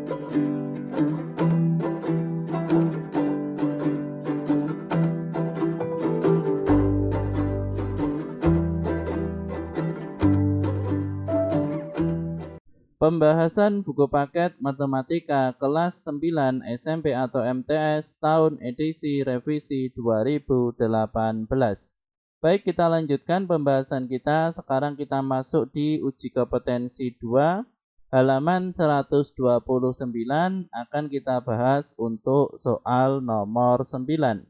Pembahasan buku paket Matematika kelas 9 SMP atau MTS tahun edisi revisi 2018. Baik, kita lanjutkan pembahasan kita. Sekarang kita masuk di uji kompetensi 2 halaman 129, akan kita bahas untuk soal nomor 9.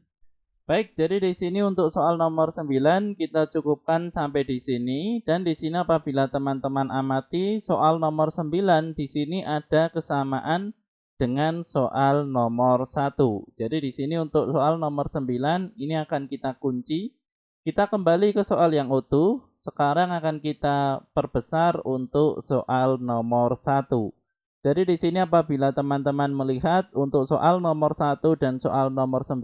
Baik, jadi di sini untuk soal nomor 9 kita cukupkan sampai di sini, dan di sini apabila teman-teman amati soal nomor 9 di sini ada kesamaan dengan soal nomor 1. Jadi di sini untuk soal nomor 9 ini akan kita kunci. Kita kembali ke soal yang utuh. Sekarang akan kita perbesar untuk soal nomor 1. Jadi di sini apabila teman-teman melihat untuk soal nomor 1 dan soal nomor 9,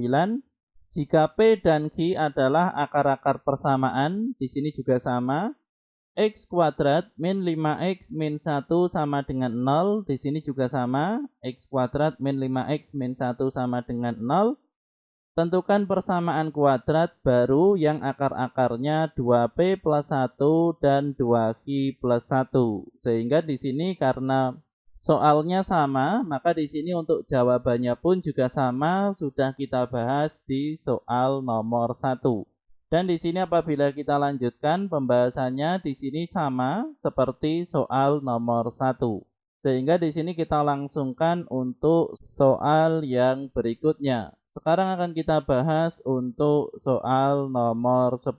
jika P dan Q adalah akar-akar persamaan, di sini juga sama. X kuadrat min 5X min 1 sama dengan 0, di sini juga sama. X kuadrat min 5X min 1 sama dengan 0. Tentukan persamaan kuadrat baru yang akar-akarnya 2P plus 1 dan 2Q plus 1. Sehingga di sini karena soalnya sama, maka di sini untuk jawabannya pun juga sama, sudah kita bahas di soal nomor 1. Dan di sini apabila kita lanjutkan pembahasannya di sini sama seperti soal nomor 1. Sehingga di sini kita langsungkan untuk soal yang berikutnya. Sekarang akan kita bahas untuk soal nomor 10.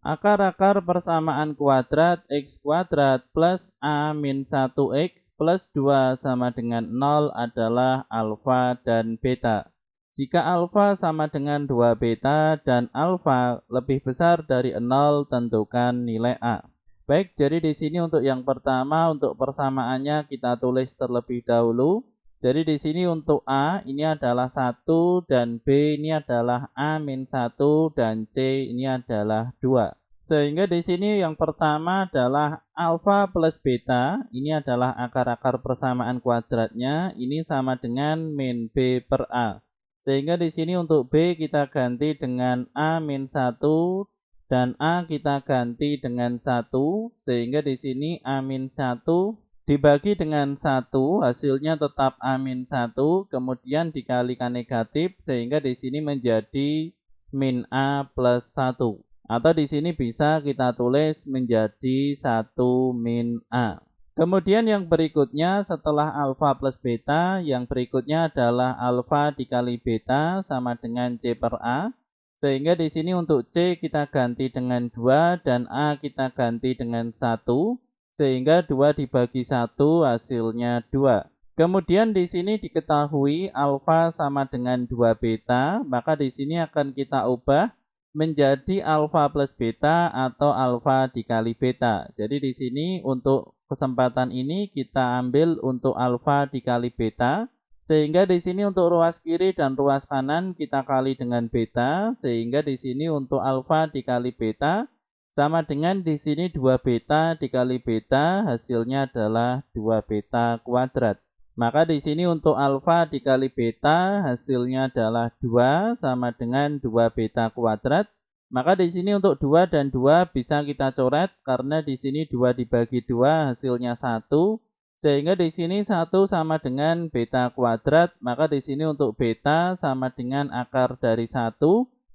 Akar-akar persamaan kuadrat X kuadrat plus A min 1X plus 2 sama dengan 0 adalah alfa dan beta. Jika alfa sama dengan 2 beta dan alfa lebih besar dari 0, tentukan nilai A. Baik, jadi di sini untuk yang pertama untuk persamaannya kita tulis terlebih dahulu. Jadi di sini untuk A ini adalah 1 dan B ini adalah A min 1 dan C ini adalah 2. Sehingga di sini yang pertama adalah alfa plus beta, ini adalah akar-akar persamaan kuadratnya, ini sama dengan min B per A. Sehingga di sini untuk B kita ganti dengan A min 1 dan A kita ganti dengan 1, sehingga di sini A min 1 dibagi dengan 1, hasilnya tetap A min 1, kemudian dikalikan negatif, sehingga di sini menjadi min A plus 1. Atau di sini bisa kita tulis menjadi 1 min A. Kemudian yang berikutnya setelah alfa plus beta, yang berikutnya adalah alfa dikali beta sama dengan C per A. Sehingga di sini untuk C kita ganti dengan 2 dan A kita ganti dengan 1. Sehingga 2 dibagi 1 hasilnya 2. Kemudian di sini diketahui alfa sama dengan 2 beta, maka di sini akan kita ubah menjadi alfa plus beta atau alfa dikali beta. Jadi di sini untuk kesempatan ini kita ambil untuk alfa dikali beta, sehingga di sini untuk ruas kiri dan ruas kanan kita kali dengan beta, sehingga di sini untuk alfa dikali beta sama dengan di sini 2 beta dikali beta, hasilnya adalah 2 beta kuadrat. Maka di sini untuk alfa dikali beta hasilnya adalah 2 sama dengan 2 beta kuadrat. Maka di sini untuk 2 dan 2 bisa kita coret karena di sini 2 dibagi 2 hasilnya 1. Sehingga di sini 1 sama dengan beta kuadrat, maka di sini untuk beta sama dengan akar dari 1,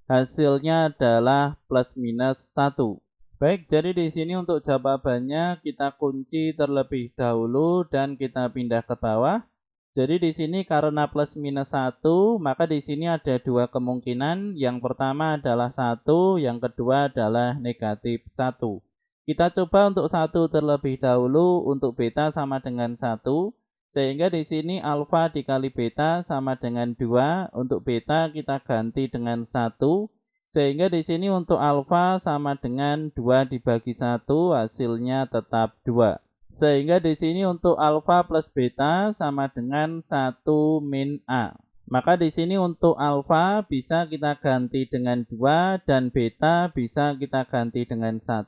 hasilnya adalah plus minus 1. Baik, jadi di sini untuk jawabannya kita kunci terlebih dahulu dan kita pindah ke bawah. Jadi di sini karena plus minus 1, maka di sini ada 2 kemungkinan. Yang pertama adalah 1, yang kedua adalah negatif 1. Kita coba untuk 1 terlebih dahulu, untuk beta sama dengan 1. Sehingga di sini alfa dikali beta sama dengan 2, untuk beta kita ganti dengan 1. Sehingga di sini untuk alfa sama dengan 2 dibagi 1, hasilnya tetap 2. Sehingga di sini untuk alfa plus beta sama dengan 1 min A. Maka di sini untuk alfa bisa kita ganti dengan 2 dan beta bisa kita ganti dengan 1.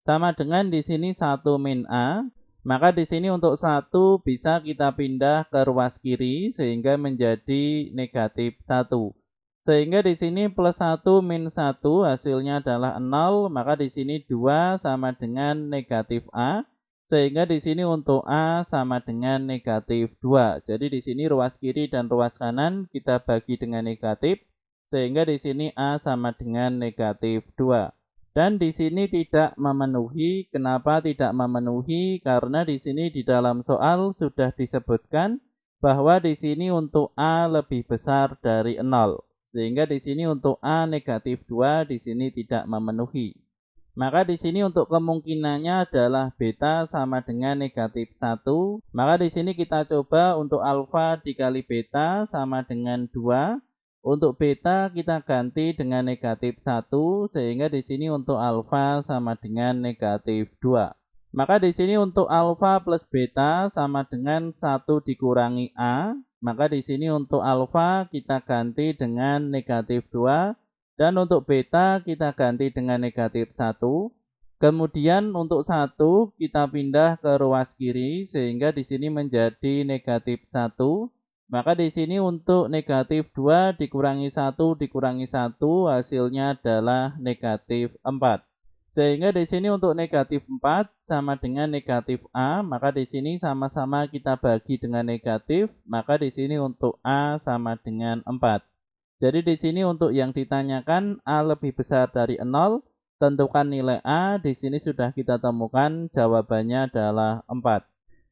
Sama dengan di sini 1 min A. Maka di sini untuk 1 bisa kita pindah ke ruas kiri sehingga menjadi negatif 1. Sehingga di sini plus 1 min 1 hasilnya adalah 0, maka di sini 2 sama dengan negatif A. Sehingga di sini untuk A sama dengan negatif 2. Jadi di sini ruas kiri dan ruas kanan kita bagi dengan negatif. Sehingga di sini A sama dengan negatif 2. Dan di sini tidak memenuhi. Kenapa tidak memenuhi? Karena di sini di dalam soal sudah disebutkan bahwa di sini untuk A lebih besar dari 0. Sehingga di sini untuk A negatif 2 di sini tidak memenuhi. Maka di sini untuk kemungkinannya adalah beta sama dengan negatif 1. Maka di sini kita coba untuk alfa dikali beta sama dengan 2. Untuk beta kita ganti dengan negatif 1 sehingga di sini untuk alfa sama dengan negatif 2. Maka di sini untuk alfa plus beta sama dengan 1 dikurangi A. Maka di sini untuk alfa kita ganti dengan negatif 2 dan untuk beta kita ganti dengan negatif 1. Kemudian untuk 1 kita pindah ke ruas kiri sehingga di sini menjadi negatif 1. Maka di sini untuk negatif 2 dikurangi 1 dikurangi 1 hasilnya adalah negatif 4. Sehingga di sini untuk negatif 4 sama dengan negatif A, maka di sini sama-sama kita bagi dengan negatif, maka di sini untuk A sama dengan 4. Jadi di sini untuk yang ditanyakan A lebih besar dari 0, tentukan nilai A, di sini sudah kita temukan jawabannya adalah 4.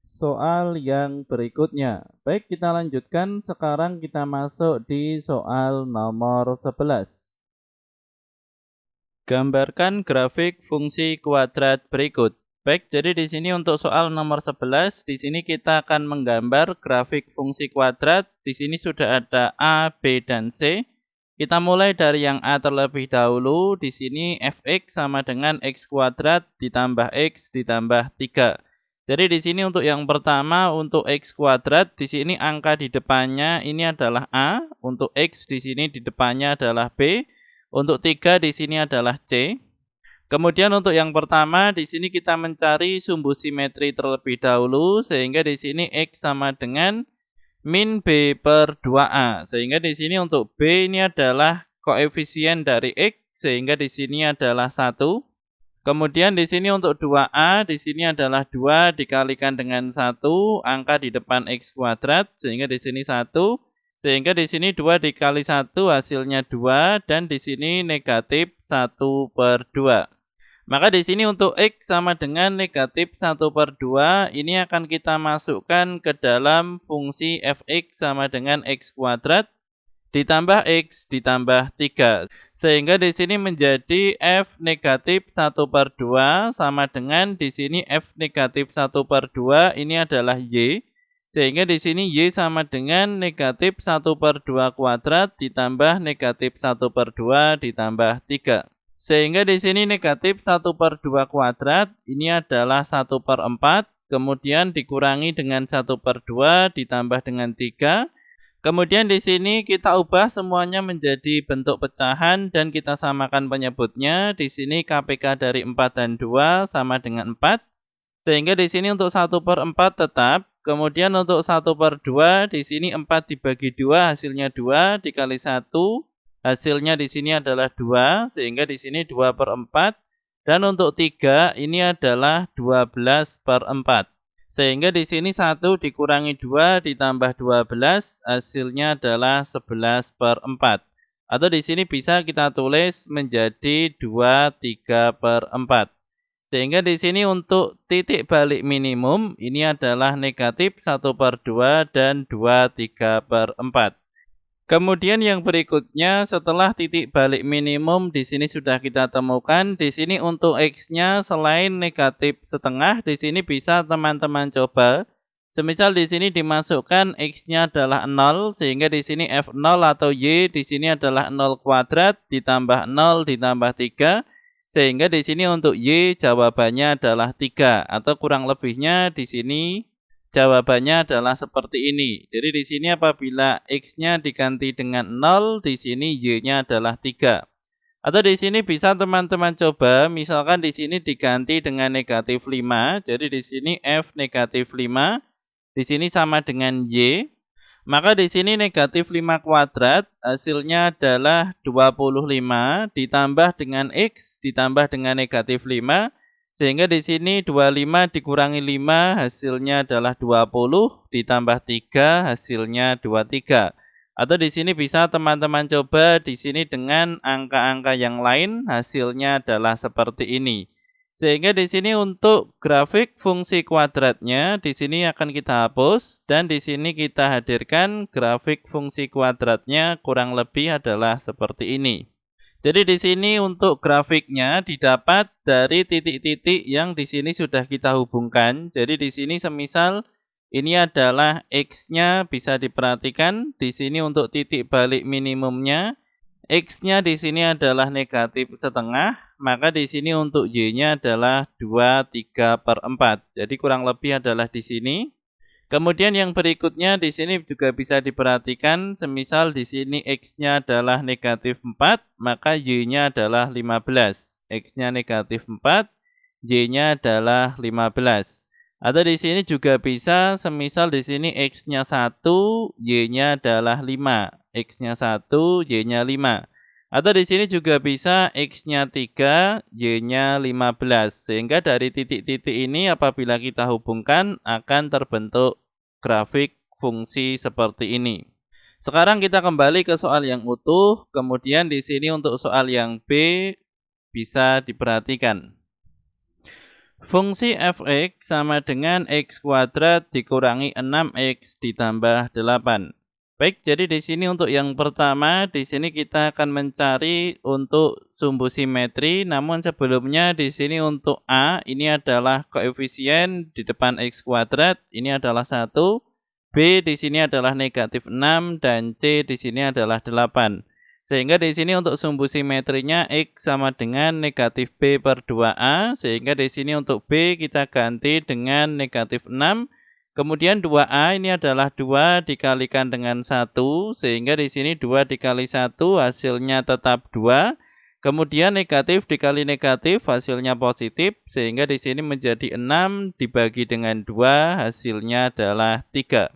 Soal yang berikutnya. Baik, kita lanjutkan. Sekarang kita masuk di soal nomor 11. Gambarkan grafik fungsi kuadrat berikut. Baik, jadi di sini untuk soal nomor 11, di sini kita akan menggambar grafik fungsi kuadrat. Di sini sudah ada A, B, dan C. Kita mulai dari yang A terlebih dahulu. Di sini fx sama dengan x kuadrat ditambah x ditambah 3. Jadi di sini untuk yang pertama untuk x kuadrat di sini angka di depannya ini adalah A, untuk x di sini di depannya adalah B, untuk 3 di sini adalah C. Kemudian untuk yang pertama di sini kita mencari sumbu simetri terlebih dahulu sehingga di sini x sama dengan min B per 2A. Sehingga di sini untuk B ini adalah koefisien dari x sehingga di sini adalah 1. Kemudian di sini untuk 2A, di sini adalah 2 dikalikan dengan 1, angka di depan x kuadrat, sehingga di sini 1. Sehingga di sini 2 dikali 1 hasilnya 2, dan di sini negatif 1 per 2. Maka di sini untuk x sama dengan negatif 1 per 2, ini akan kita masukkan ke dalam fungsi fx sama dengan x kuadrat, ditambah x ditambah 3. Sehingga di sini menjadi f negatif 1 per 2 sama dengan di sini f negatif 1 per 2 ini adalah y. Sehingga di sini y sama dengan negatif 1 per 2 kuadrat ditambah negatif 1 per 2 ditambah 3. Sehingga di sini negatif 1 per 2 kuadrat ini adalah 1 per 4. Kemudian dikurangi dengan 1 per 2 ditambah dengan 3. Kemudian di sini kita ubah semuanya menjadi bentuk pecahan dan kita samakan penyebutnya. Di sini KPK dari 4 dan 2 sama dengan 4. Sehingga di sini untuk 1 per 4 tetap. Kemudian untuk 1 per 2 di sini 4 dibagi 2 hasilnya 2 dikali 1. Hasilnya di sini adalah 2 sehingga di sini 2 per 4. Dan untuk 3 ini adalah 12 per 4. Sehingga di sini 1 dikurangi 2 ditambah 12 hasilnya adalah 11 per 4. Atau di sini bisa kita tulis menjadi 23 per 4. Sehingga di sini untuk titik balik minimum ini adalah negatif 1 per 2 dan 23 per 4. Kemudian yang berikutnya setelah titik balik minimum di sini sudah kita temukan. Di sini untuk x-nya selain negatif setengah di sini bisa teman-teman coba. Semisal di sini dimasukkan x-nya adalah 0 sehingga di sini f0 atau y di sini adalah 0 kuadrat ditambah 0 ditambah 3 sehingga di sini untuk y jawabannya adalah 3 atau kurang lebihnya di sini jawabannya adalah seperti ini. Jadi di sini apabila x-nya diganti dengan 0, di sini y-nya adalah 3. Atau di sini bisa teman-teman coba, misalkan di sini diganti dengan negatif 5. Jadi di sini F negatif 5, di sini sama dengan Y. Maka di sini negatif 5 kuadrat hasilnya adalah 25 ditambah dengan X ditambah dengan negatif 5. Sehingga di sini 25 dikurangi 5 hasilnya adalah 20 ditambah 3 hasilnya 23. Atau di sini bisa teman-teman coba di sini dengan angka-angka yang lain hasilnya adalah seperti ini. Sehingga di sini untuk grafik fungsi kuadratnya di sini akan kita hapus dan di sini kita hadirkan grafik fungsi kuadratnya kurang lebih adalah seperti ini. Jadi di sini untuk grafiknya didapat dari titik-titik yang di sini sudah kita hubungkan. Jadi di sini semisal ini adalah X-nya bisa diperhatikan di sini untuk titik balik minimumnya. X-nya di sini adalah negatif setengah, maka di sini untuk Y-nya adalah 2/3/4. Jadi kurang lebih adalah di sini. Kemudian yang berikutnya di sini juga bisa diperhatikan, semisal di sini X-nya adalah negatif 4, maka Y-nya adalah 15. X-nya negatif 4, Y-nya adalah 15. Atau di sini juga bisa, semisal di sini X-nya 1, Y-nya adalah 5. X-nya 1, Y-nya 5. Atau di sini juga bisa X-nya 3, Y-nya 15. Sehingga dari titik-titik ini apabila kita hubungkan akan terbentuk grafik fungsi seperti ini. Sekarang kita kembali ke soal yang utuh. Kemudian di sini untuk soal yang B bisa diperhatikan. Fungsi f(x) sama dengan x kuadrat dikurangi 6x ditambah 8. Baik, jadi di sini untuk yang pertama, di sini kita akan mencari untuk sumbu simetri, namun sebelumnya di sini untuk A, ini adalah koefisien di depan x kuadrat, ini adalah 1, B di sini adalah negatif 6, dan C di sini adalah 8. Sehingga di sini untuk sumbu simetrinya X sama dengan negatif B per 2A, sehingga di sini untuk B kita ganti dengan negatif 6, kemudian 2A ini adalah 2 dikalikan dengan 1, sehingga di sini 2 dikali 1 hasilnya tetap 2, kemudian negatif dikali negatif hasilnya positif, sehingga di sini menjadi 6 dibagi dengan 2 hasilnya adalah 3.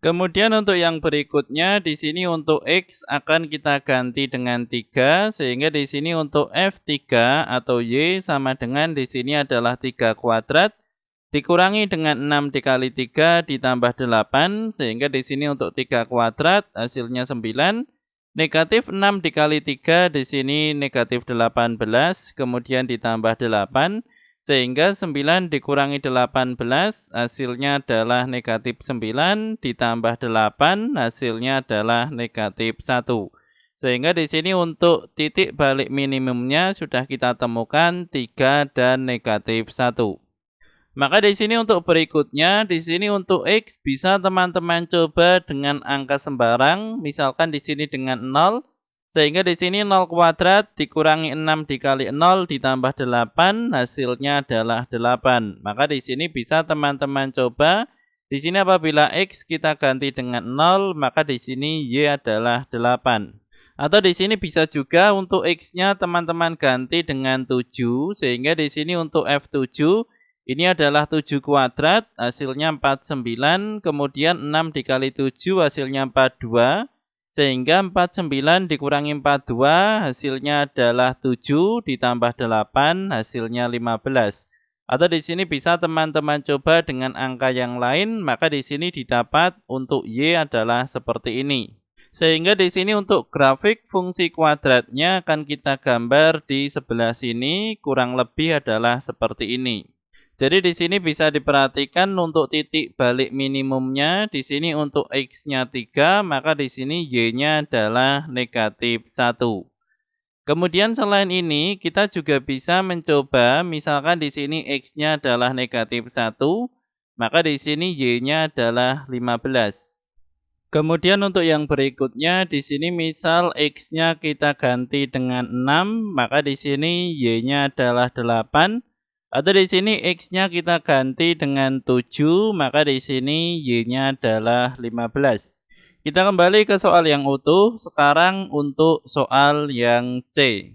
Kemudian untuk yang berikutnya di sini untuk X akan kita ganti dengan 3, sehingga di sini untuk F3 atau Y sama dengan di sini adalah 3 kuadrat dikurangi dengan 6 dikali 3 ditambah 8, sehingga di sini untuk 3 kuadrat hasilnya 9. Negatif 6 dikali 3 di sini negatif 18, kemudian ditambah 8. Sehingga 9 dikurangi 18 hasilnya adalah negatif 9 ditambah 8 hasilnya adalah negatif 1. Sehingga di sini untuk titik balik minimumnya sudah kita temukan 3 dan negatif 1. Maka di sini untuk berikutnya, di sini untuk X bisa teman-teman coba dengan angka sembarang, misalkan di sini dengan 0. Sehingga di sini 0 kuadrat dikurangi 6 dikali 0 ditambah 8 hasilnya adalah 8. Maka di sini bisa teman-teman coba. Di sini apabila X kita ganti dengan 0 maka di sini Y adalah 8. Atau di sini bisa juga untuk X-nya teman-teman ganti dengan 7. Sehingga di sini untuk F7 ini adalah 7 kuadrat hasilnya 49. Kemudian 6 dikali 7 hasilnya 42. Sehingga 49 dikurangi 42 hasilnya adalah 7 ditambah 8 hasilnya 15. Atau di sini bisa teman-teman coba dengan angka yang lain, maka di sini didapat untuk Y adalah seperti ini. Sehingga di sini untuk grafik fungsi kuadratnya akan kita gambar di sebelah sini kurang lebih adalah seperti ini. Jadi di sini bisa diperhatikan untuk titik balik minimumnya, di sini untuk X-nya 3, maka di sini Y-nya adalah negatif 1. Kemudian selain ini, kita juga bisa mencoba, misalkan di sini X-nya adalah negatif 1, maka di sini Y-nya adalah 15. Kemudian untuk yang berikutnya, di sini misal X-nya kita ganti dengan 6, maka di sini Y-nya adalah 8. Atau di sini X-nya kita ganti dengan 7, maka di sini Y-nya adalah 15. Kita kembali ke soal yang utuh, sekarang untuk soal yang C.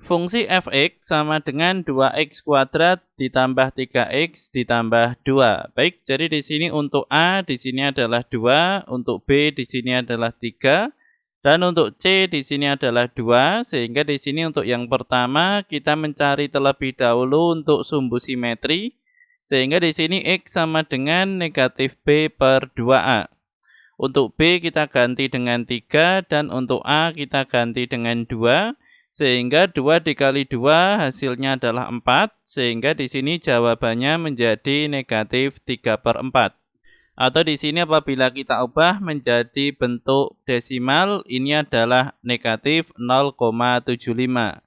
Fungsi fx sama dengan 2x kuadrat ditambah 3x ditambah 2. Baik, jadi di sini untuk A di sini adalah 2, untuk B di sini adalah 3, dan untuk C di sini adalah 2, sehingga di sini untuk yang pertama kita mencari terlebih dahulu untuk sumbu simetri, sehingga di sini X sama dengan negatif B per 2A. Untuk B kita ganti dengan 3 dan untuk A kita ganti dengan 2. Sehingga 2 dikali 2 hasilnya adalah 4, sehingga di sini jawabannya menjadi negatif 3/4. Atau di sini apabila kita ubah menjadi bentuk desimal, ini adalah negatif 0,75.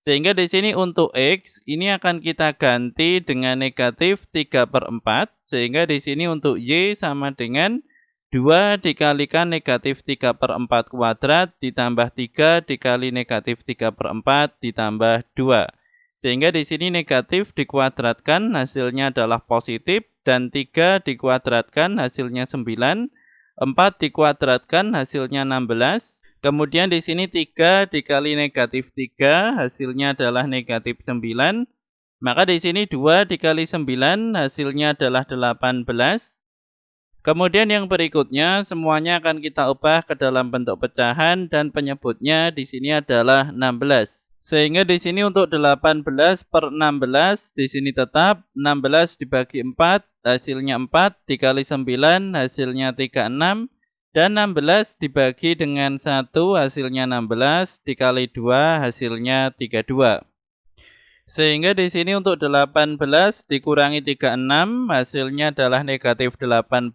Sehingga di sini untuk X, ini akan kita ganti dengan negatif 3/4, sehingga di sini untuk Y sama dengan 2 dikalikan negatif 3/4 kuadrat ditambah 3 dikali negatif 3/4 ditambah 2. Sehingga di sini negatif dikuadratkan hasilnya adalah positif, dan 3 dikuadratkan hasilnya 9, 4 dikuadratkan hasilnya 16. Kemudian di sini 3 dikali negatif 3 hasilnya adalah negatif 9. Maka di sini 2 dikali 9 hasilnya adalah 18. Kemudian yang berikutnya semuanya akan kita ubah ke dalam bentuk pecahan dan penyebutnya di sini adalah 16. Sehingga di sini untuk 18 per 16 di sini tetap 16 dibagi 4 hasilnya 4 dikali 9 hasilnya 36 dan 16 dibagi dengan 1 hasilnya 16 dikali 2 hasilnya 32. Sehingga di sini untuk 18 dikurangi 36 hasilnya adalah negatif 18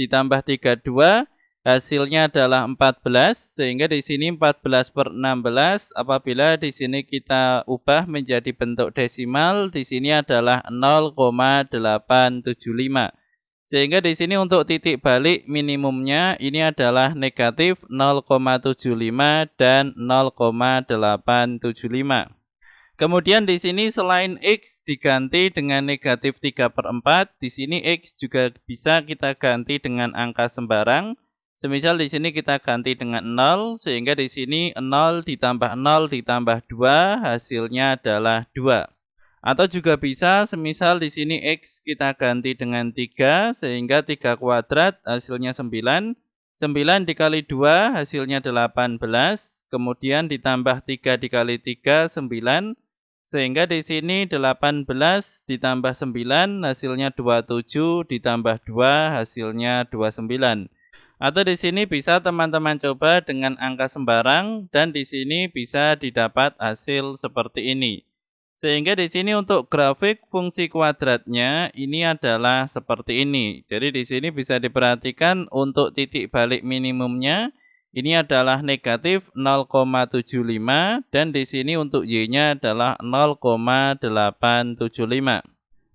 ditambah 32 hasilnya adalah 14, sehingga di sini 14 per 16 apabila di sini kita ubah menjadi bentuk desimal di sini adalah 0,875. Sehingga di sini untuk titik balik minimumnya ini adalah negatif 0,75 dan 0,875. Kemudian di sini selain X diganti dengan negatif 3/4, di sini X juga bisa kita ganti dengan angka sembarang. Semisal di sini kita ganti dengan 0, sehingga di sini 0 ditambah 0 ditambah 2 hasilnya adalah 2. Atau juga bisa semisal di sini X kita ganti dengan 3, sehingga 3 kuadrat hasilnya 9. 9 dikali 2 hasilnya 18, kemudian ditambah 3 dikali 3, 9. Sehingga di sini 18 ditambah 9 hasilnya 27 ditambah 2 hasilnya 29. Atau di sini bisa teman-teman coba dengan angka sembarang dan di sini bisa didapat hasil seperti ini. Sehingga di sini untuk grafik fungsi kuadratnya ini adalah seperti ini. Jadi di sini bisa diperhatikan untuk titik balik minimumnya ini adalah negatif 0,75 dan di sini untuk Y-nya adalah 0,875.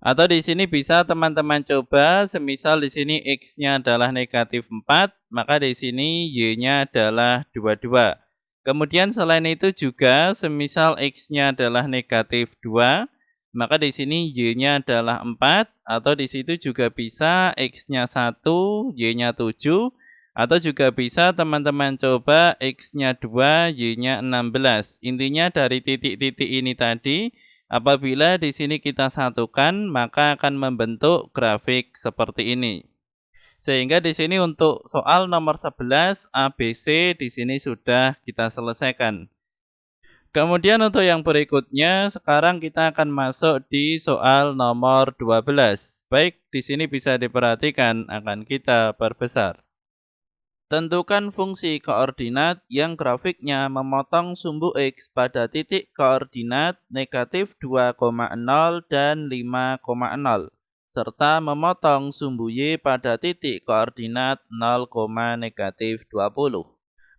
Atau di sini bisa teman-teman coba semisal di sini X-nya adalah negatif 4, maka di sini Y-nya adalah 22. Kemudian selain itu juga semisal X-nya adalah negatif 2, maka di sini Y-nya adalah 4, atau di situ juga bisa X-nya 1, Y-nya 7, atau juga bisa teman-teman coba X-nya 2, Y-nya 16. Intinya dari titik-titik ini tadi, apabila di sini kita satukan, maka akan membentuk grafik seperti ini. Sehingga di sini untuk soal nomor 11 ABC di sini sudah kita selesaikan. Kemudian untuk yang berikutnya, sekarang kita akan masuk di soal nomor 12. Baik, di sini bisa diperhatikan akan kita perbesar. Tentukan fungsi koordinat yang grafiknya memotong sumbu X pada titik koordinat negatif 2,0 dan 5,0, serta memotong sumbu Y pada titik koordinat 0, negatif 20.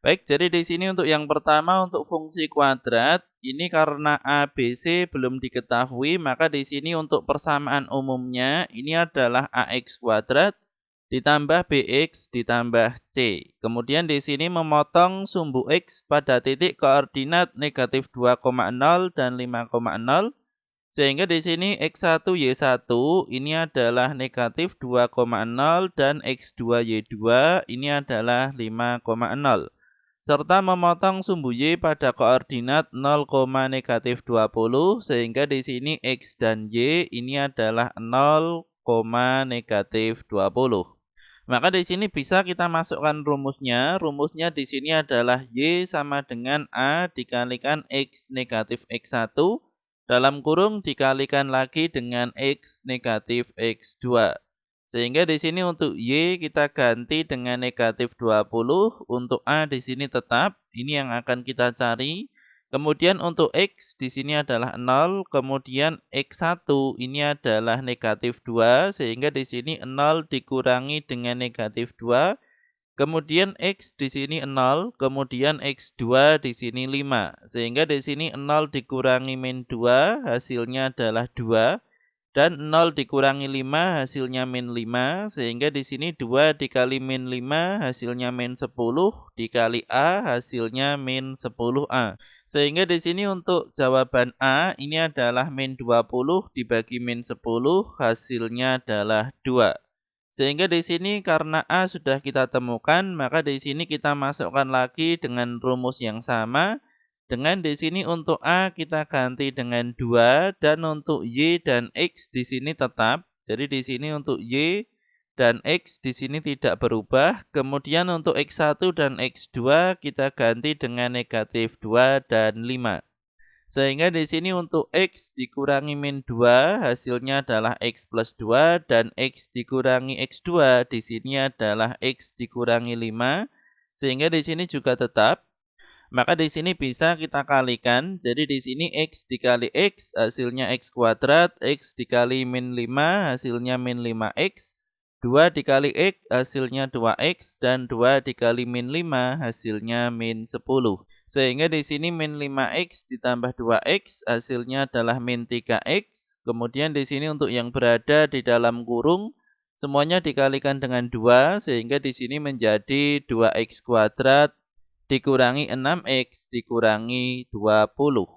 Baik, jadi di sini untuk yang pertama untuk fungsi kuadrat, ini karena ABC belum diketahui, maka di sini untuk persamaan umumnya ini adalah AX kuadrat ditambah BX ditambah C. Kemudian di sini memotong sumbu X pada titik koordinat negatif 2,0 dan 5,0, Sehingga di sini X1 Y1 ini adalah negatif 2,0 dan X2 Y2 ini adalah 5,0. Serta memotong sumbu Y pada koordinat 0, negatif 20 sehingga di sini X dan Y ini adalah 0, negatif 20. Maka di sini bisa kita masukkan rumusnya. Rumusnya di sini adalah Y sama dengan A dikalikan X negatif X1 dalam kurung dikalikan lagi dengan X negatif X2. Sehingga di sini untuk Y kita ganti dengan negatif 20, untuk A di sini tetap, ini yang akan kita cari. Kemudian untuk X di sini adalah 0, kemudian X1 ini adalah negatif 2, sehingga di sini 0 dikurangi dengan negatif 2, kemudian X di sini 0, kemudian X2 di sini 5, sehingga di sini 0 dikurangi min 2, hasilnya adalah 2, dan 0 dikurangi 5 hasilnya min 5, sehingga di sini 2 dikali min 5 hasilnya min 10, dikali A hasilnya min 10A. Sehingga di sini untuk jawaban A ini adalah min 20 dibagi min 10 hasilnya adalah 2. Sehingga di sini karena A sudah kita temukan, maka di sini kita masukkan lagi dengan rumus yang sama. Dengan di sini untuk A kita ganti dengan 2 dan untuk Y dan X di sini tetap. Jadi di sini untuk Y dan X di sini tidak berubah. Kemudian untuk X1 dan X2 kita ganti dengan negatif 2 dan 5. Sehingga di sini untuk X dikurangi min 2 hasilnya adalah X plus 2 dan X dikurangi X2 di sini adalah X dikurangi 5. Sehingga di sini juga tetap. Maka di sini bisa kita kalikan. Jadi di sini X dikali X hasilnya X kuadrat, X dikali min 5 hasilnya min 5X, 2 dikali X hasilnya 2X, dan 2 dikali min 5 hasilnya min 10. Sehingga di sini min 5X ditambah 2X hasilnya adalah min 3X. Kemudian di sini untuk yang berada di dalam kurung semuanya dikalikan dengan 2 sehingga di sini menjadi 2X kuadrat dikurangi 6X dikurangi 20.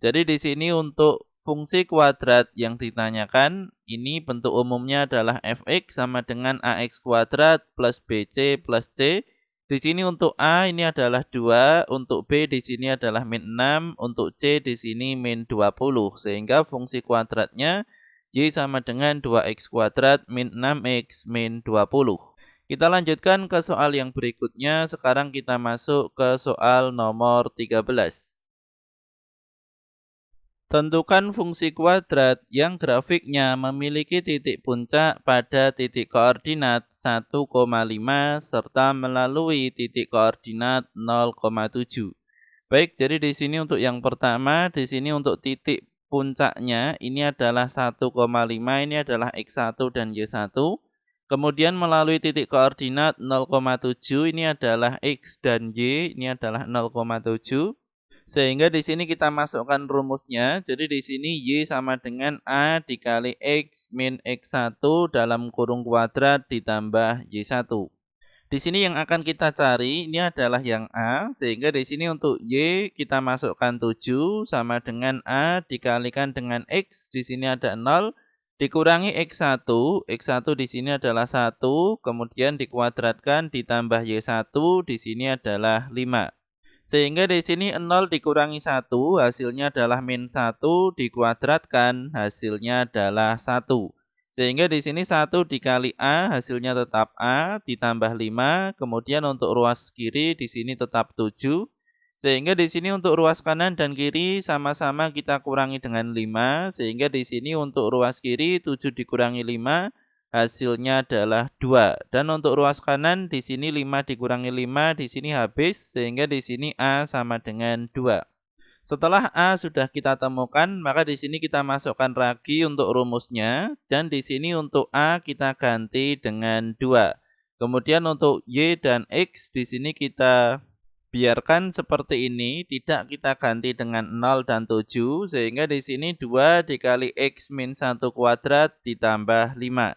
Jadi di sini untuk fungsi kuadrat yang ditanyakan, ini bentuk umumnya adalah fx sama dengan ax kuadrat plus bc plus c. Di sini untuk A ini adalah 2, untuk B di sini adalah min 6, untuk C di sini min 20. Sehingga fungsi kuadratnya Y sama dengan 2x kuadrat min 6x min 20. Kita lanjutkan ke soal yang berikutnya. Sekarang kita masuk ke soal nomor 13. Tentukan fungsi kuadrat yang grafiknya memiliki titik puncak pada titik koordinat 1,5 serta melalui titik koordinat 0,7. Baik, jadi di sini untuk yang pertama, di sini untuk titik puncaknya ini adalah 1,5, ini adalah X1 dan Y1. Kemudian melalui titik koordinat 0,7 ini adalah X dan Y, ini adalah 0,7. Sehingga di sini kita masukkan rumusnya. Jadi di sini Y sama dengan A dikali X min X1 dalam kurung kuadrat ditambah Y1. Di sini yang akan kita cari ini adalah yang A, sehingga di sini untuk Y kita masukkan 7 sama dengan A dikalikan dengan X, di sini ada 0, dikurangi X1, X1 di sini adalah 1, kemudian dikuadratkan ditambah Y1, di sini adalah 5. Sehingga di sini 0 dikurangi 1, hasilnya adalah min 1, dikuadratkan, hasilnya adalah 1. Sehingga di sini 1 dikali A, hasilnya tetap A, ditambah 5, kemudian untuk ruas kiri di sini tetap 7. Sehingga di sini untuk ruas kanan dan kiri sama-sama kita kurangi dengan 5, sehingga di sini untuk ruas kiri 7 dikurangi 5, hasilnya adalah 2. Dan untuk ruas kanan di sini 5 dikurangi 5, di sini habis, sehingga di sini A sama dengan 2. Setelah A sudah kita temukan, maka di sini kita masukkan lagi untuk rumusnya, dan di sini untuk A kita ganti dengan 2. Kemudian untuk Y dan X di sini kita biarkan seperti ini, tidak kita ganti dengan 0 dan 7, sehingga di sini 2 dikali X min 1 kuadrat ditambah 5.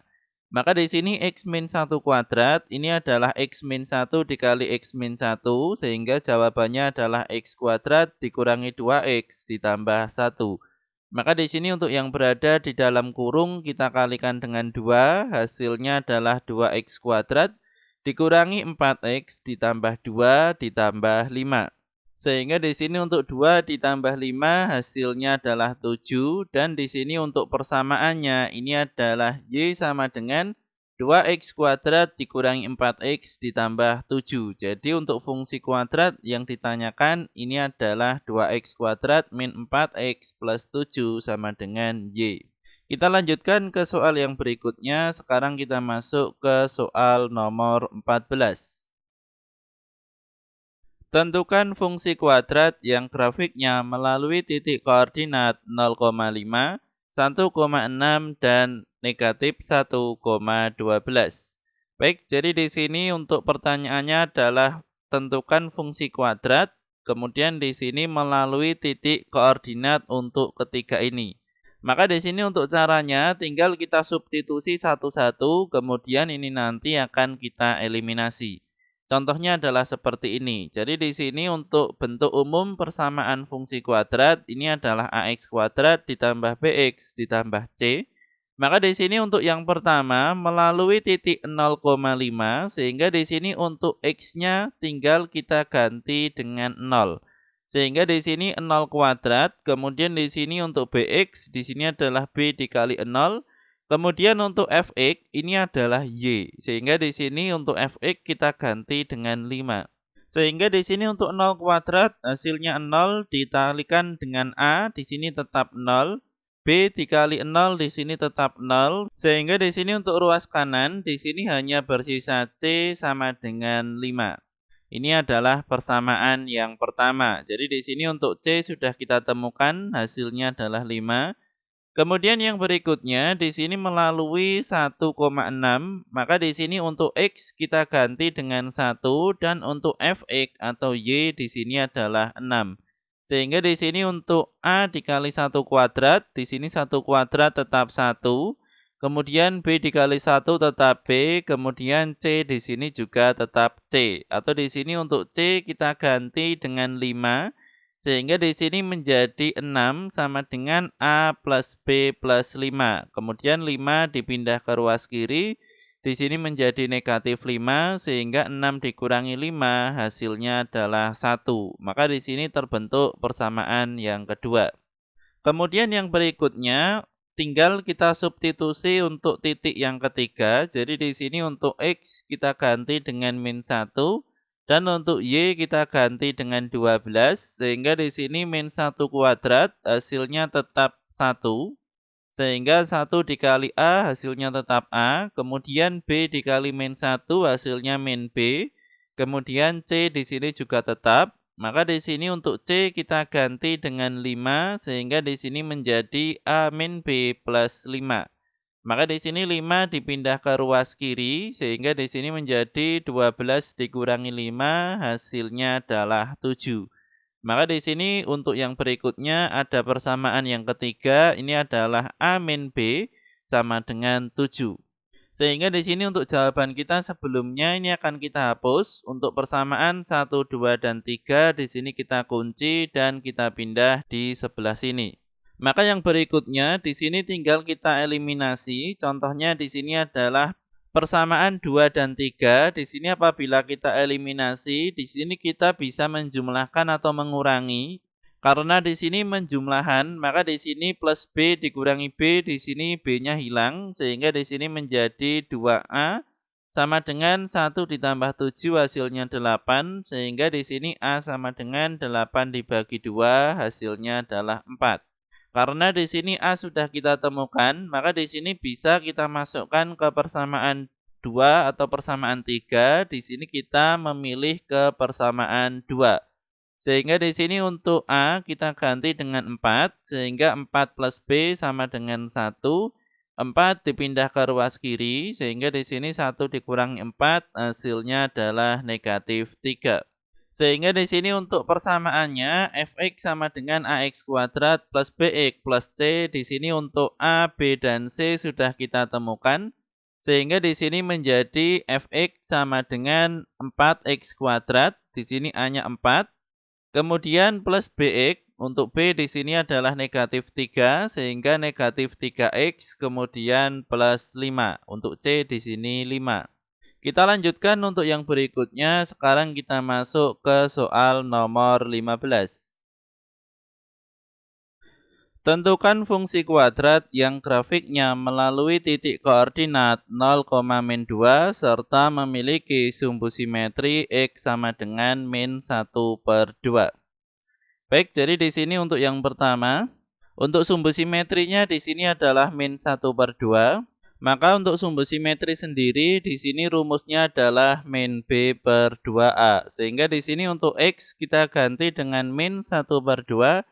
Maka di sini X min 1 kuadrat ini adalah X min 1 dikali X min 1, sehingga jawabannya adalah X kuadrat dikurangi 2X ditambah 1. Maka di sini untuk yang berada di dalam kurung kita kalikan dengan 2, hasilnya adalah 2x kuadrat dikurangi 4x ditambah 2 ditambah 5. Sehingga di sini untuk 2 ditambah 5 hasilnya adalah 7 dan di sini untuk persamaannya ini adalah y sama dengan 2x kuadrat dikurangi 4x ditambah 7. Jadi untuk fungsi kuadrat yang ditanyakan ini adalah 2x kuadrat min 4x plus 7 sama dengan y. Kita lanjutkan ke soal yang berikutnya. Sekarang kita masuk ke soal nomor 14. Tentukan fungsi kuadrat yang grafiknya melalui titik koordinat 0,5, 1,6 dan negatif 1,12. Baik, jadi di sini untuk pertanyaannya adalah tentukan fungsi kuadrat, kemudian di sini melalui titik koordinat untuk ketiga ini. Maka di sini untuk caranya tinggal kita substitusi satu-satu, kemudian ini nanti akan kita eliminasi. Contohnya adalah seperti ini. Jadi di sini untuk bentuk umum persamaan fungsi kuadrat ini adalah ax kuadrat ditambah bx ditambah c. Maka di sini untuk yang pertama melalui titik 0,5 sehingga di sini untuk x-nya tinggal kita ganti dengan 0. Sehingga di sini 0 kuadrat, kemudian di sini untuk bx di sini adalah b dikali 0. Kemudian untuk fx ini adalah y, sehingga di sini untuk fx kita ganti dengan 5. Sehingga di sini untuk 0 kuadrat hasilnya 0 dikalikan dengan a, di sini tetap 0. B dikali 0 di sini tetap 0. Sehingga di sini untuk ruas kanan di sini hanya bersisa c sama dengan 5. Ini adalah persamaan yang pertama. Jadi di sini untuk c sudah kita temukan, hasilnya adalah 5. Kemudian yang berikutnya di sini melalui 1,6, maka di sini untuk x kita ganti dengan 1 dan untuk fx atau y di sini adalah 6. Sehingga di sini untuk a dikali 1 kuadrat, di sini 1 kuadrat tetap 1. Kemudian b dikali 1 tetap b, kemudian c di sini juga tetap c. Atau di sini untuk c kita ganti dengan 5. Sehingga di sini menjadi 6 sama dengan A plus B plus 5. Kemudian 5 dipindah ke ruas kiri. Di sini menjadi negatif 5 sehingga 6 dikurangi 5 hasilnya adalah 1. Maka di sini terbentuk persamaan yang kedua. Kemudian yang berikutnya tinggal kita substitusi untuk titik yang ketiga. Jadi di sini untuk X kita ganti dengan min 1. Dan untuk Y kita ganti dengan 12, sehingga di sini min 1 kuadrat hasilnya tetap 1. Sehingga 1 dikali A hasilnya tetap A, kemudian B dikali min 1 hasilnya min B, kemudian C di sini juga tetap. Maka di sini untuk C kita ganti dengan 5, sehingga di sini menjadi A min B plus 5. Maka di sini 5 dipindah ke ruas kiri sehingga di sini menjadi 12 dikurangi 5 hasilnya adalah 7. Maka di sini untuk yang berikutnya ada persamaan yang ketiga, ini adalah A min B sama dengan 7. Sehingga di sini untuk jawaban kita sebelumnya ini akan kita hapus. Untuk persamaan 1, 2 dan 3 di sini kita kunci dan kita pindah di sebelah sini. Maka yang berikutnya di sini tinggal kita eliminasi. Contohnya di sini adalah persamaan 2 dan 3. Di sini apabila kita eliminasi, di sini kita bisa menjumlahkan atau mengurangi. Karena di sini menjumlahan, maka di sini plus B dikurangi B, di sini B-nya hilang sehingga di sini menjadi 2A sama dengan 1 ditambah 7 hasilnya 8 sehingga di sini A sama dengan 8 dibagi 2 hasilnya adalah 4. Karena di sini A sudah kita temukan, maka di sini bisa kita masukkan ke persamaan 2 atau persamaan 3. Di sini kita memilih ke persamaan 2. Sehingga di sini untuk A kita ganti dengan 4, sehingga 4 plus B sama dengan 1. 4 dipindah ke ruas kiri, sehingga di sini 1 dikurangi 4, hasilnya adalah negatif 3. Sehingga di sini untuk persamaannya fx sama dengan ax kuadrat plus bx plus c. Di sini untuk a, b dan c sudah kita temukan. Sehingga di sini menjadi fx sama dengan 4x kuadrat. Di sini a-nya 4. Kemudian plus bx. untuk B di sini adalah negatif 3, sehingga negatif 3X kemudian plus 5. Untuk C di sini 5. Kita lanjutkan untuk yang berikutnya. Sekarang kita masuk ke soal nomor 15. Tentukan fungsi kuadrat yang grafiknya melalui titik koordinat 0,-2 serta memiliki sumbu simetri X sama dengan -1/2. Baik, jadi di sini untuk yang pertama, untuk sumbu simetrinya di sini adalah -1/2. Maka untuk sumbu simetri sendiri di sini rumusnya adalah -B/2A. Sehingga di sini untuk X kita ganti dengan -1/2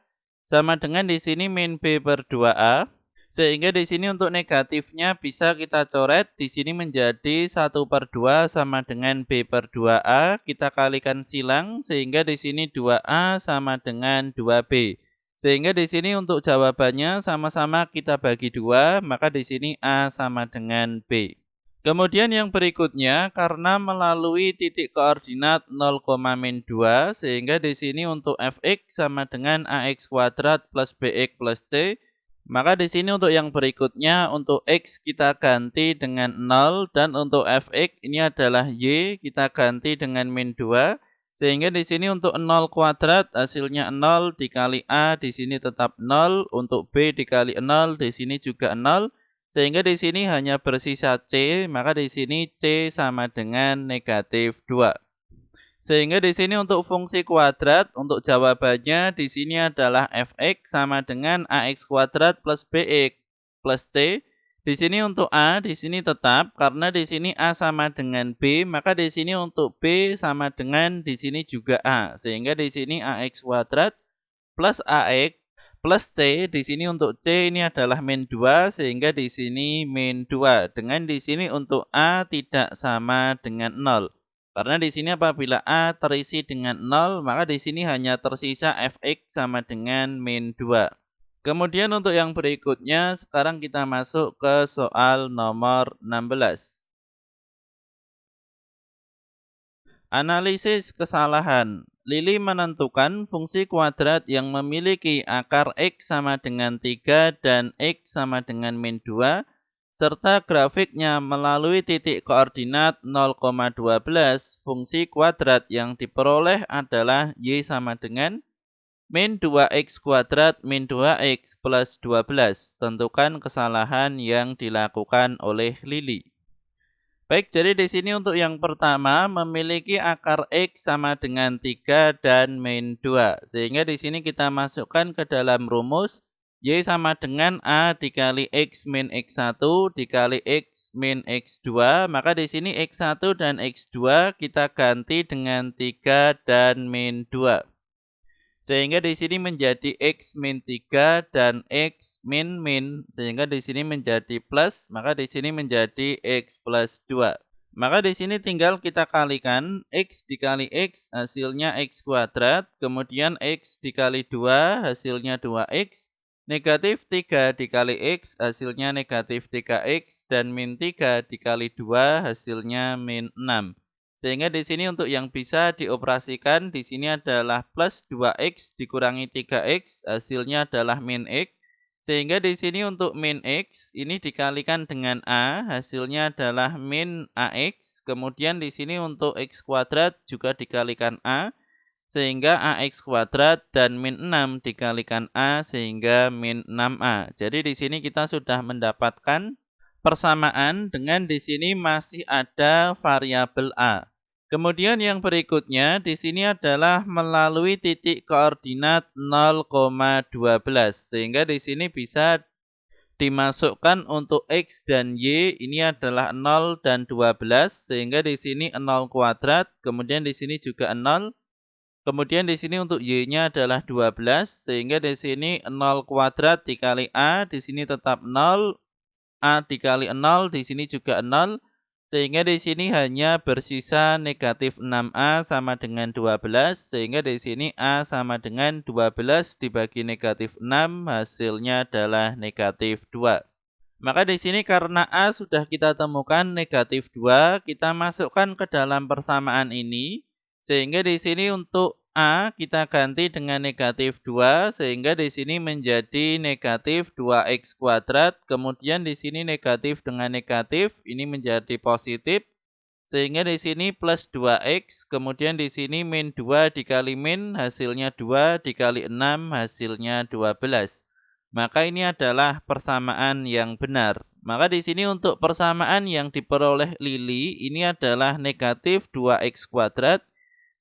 sama dengan di sini -B/2A. Sehingga di sini untuk negatifnya bisa kita coret di sini menjadi 1/2 sama dengan B/2A. Kita kalikan silang sehingga di sini 2A sama dengan 2B. Sehingga di sini untuk jawabannya sama-sama kita bagi 2, maka di sini A sama dengan B. Kemudian yang berikutnya, karena melalui titik koordinat 0,-2, sehingga di sini untuk fx sama dengan ax kuadrat plus bx plus c, maka di sini untuk yang berikutnya, untuk x kita ganti dengan 0, dan untuk fx ini adalah y, kita ganti dengan -2, sehingga di sini untuk 0 kuadrat hasilnya 0 dikali A di sini tetap 0, untuk B dikali 0 di sini juga 0, sehingga di sini hanya bersisa C, maka di sini C sama dengan negatif 2. Sehingga di sini untuk fungsi kuadrat, untuk jawabannya di sini adalah fx sama dengan ax kuadrat plus bx plus c. Di sini untuk A di sini tetap karena di sini A sama dengan B, maka di sini untuk B sama dengan di sini juga A. Sehingga di sini AX kuadrat plus AX plus C, di sini untuk C ini adalah -2 sehingga di sini -2. Dengan di sini untuk A tidak sama dengan 0. Karena di sini apabila A terisi dengan 0, maka di sini hanya tersisa fx sama dengan -2. Kemudian untuk yang berikutnya, sekarang kita masuk ke soal nomor 16. Analisis kesalahan. Lili menentukan fungsi kuadrat yang memiliki akar X sama dengan 3 dan X sama dengan -2, serta grafiknya melalui titik koordinat 0,12. Fungsi kuadrat yang diperoleh adalah Y sama dengan -2x kuadrat -2x plus 12. Tentukan kesalahan yang dilakukan oleh Lili. Baik, jadi di sini untuk yang pertama memiliki akar X sama dengan 3 dan -2. Sehingga di sini kita masukkan ke dalam rumus Y sama dengan A dikali X min X1 dikali X min X2. Maka di sini X1 dan X2 kita ganti dengan 3 dan -2. Sehingga di sini menjadi X min 3 dan X min min. Sehingga di sini menjadi plus, maka di sini menjadi X plus 2. Maka di sini tinggal kita kalikan X dikali X hasilnya X kuadrat. Kemudian X dikali 2 hasilnya 2X. Negatif 3 dikali X hasilnya negatif 3X. Dan min 3 dikali 2 hasilnya min 6. Sehingga di sini untuk yang bisa dioperasikan di sini adalah plus 2x dikurangi 3x, hasilnya adalah min x. Sehingga di sini untuk min x ini dikalikan dengan a, hasilnya adalah min ax. Kemudian di sini untuk x kuadrat juga dikalikan a, sehingga ax kuadrat, dan min 6 dikalikan a sehingga min 6a. Jadi di sini kita sudah mendapatkan persamaan dengan di sini masih ada variabel A. Kemudian yang berikutnya di sini adalah melalui titik koordinat 0,12. Sehingga di sini bisa dimasukkan untuk X dan Y ini adalah 0 dan 12. Sehingga di sini 0 kuadrat, kemudian di sini juga 0. Kemudian di sini untuk Y-nya adalah 12. Sehingga di sini 0 kuadrat dikali A, di sini tetap 0. A dikali 0, di sini juga 0, sehingga di sini hanya bersisa negatif 6A sama dengan 12, sehingga di sini A sama dengan 12 dibagi negatif 6, hasilnya adalah negatif 2. Maka di sini karena A sudah kita temukan negatif 2, kita masukkan ke dalam persamaan ini, sehingga di sini untuk A kita ganti dengan negatif 2 sehingga di sini menjadi negatif 2x kuadrat. Kemudian di sini negatif dengan negatif ini menjadi positif sehingga di sini plus 2x. Kemudian di sini min 2 dikali min hasilnya 2 dikali 6 hasilnya 12. Maka ini adalah persamaan yang benar. Maka di sini untuk persamaan yang diperoleh Lili ini adalah negatif 2x kuadrat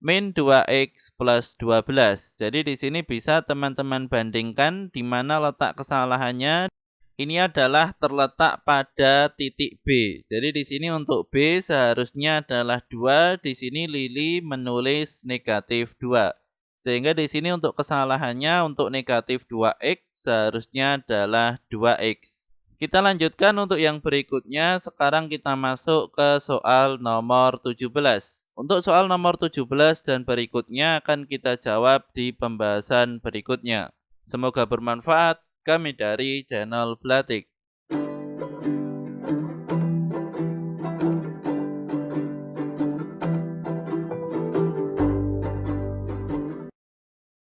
min 2x plus 12. Jadi di sini bisa teman-teman bandingkan di mana letak kesalahannya. Ini adalah terletak pada titik B. Jadi di sini untuk B seharusnya adalah 2, di sini Lili menulis negatif 2. Sehingga di sini untuk kesalahannya untuk negatif 2x seharusnya adalah 2x. Kita lanjutkan untuk yang berikutnya. Sekarang kita masuk ke soal nomor 17. Untuk soal nomor 17 dan berikutnya akan kita jawab di pembahasan berikutnya. Semoga bermanfaat. Kami dari channel Blatik.